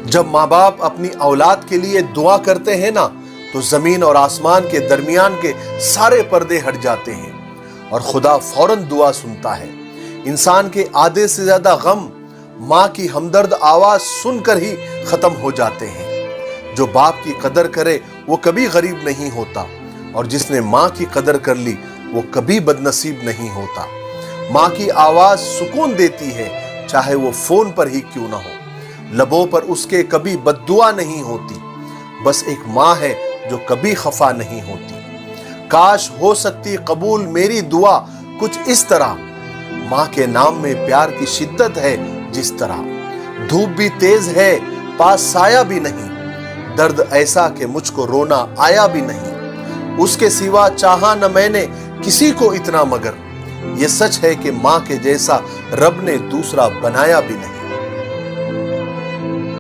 جب ماں باپ اپنی اولاد کے لیے دعا کرتے ہیں نا تو زمین اور آسمان کے درمیان کے سارے پردے ہٹ جاتے ہیں اور خدا فوراً دعا سنتا ہے۔ انسان کے آدھے سے زیادہ غم ماں کی ہمدرد آواز سن کر ہی ختم ہو جاتے ہیں۔ جو باپ کی قدر کرے وہ کبھی غریب نہیں ہوتا، اور جس نے ماں کی قدر کر لی وہ کبھی بدنصیب نہیں ہوتا۔ ماں کی آواز سکون دیتی ہے، چاہے وہ فون پر ہی کیوں نہ ہو۔ لبوں پر اس کے کبھی بد دعا نہیں ہوتی۔ بس ایک ماں ہے جو کبھی خفا نہیں ہوتی۔ کاش ہو سکتی قبول میری دعا کچھ اس طرح، ماں کے نام میں پیار کی شدت ہے جس طرح۔ دھوپ بھی تیز ہے پاس سایہ بھی نہیں، درد ایسا کہ مجھ کو رونا آیا بھی نہیں۔ اس کے سوا چاہا نہ میں نے کسی کو اتنا، مگر یہ سچ ہے کہ ماں کے جیسا رب نے دوسرا بنایا بھی نہیں۔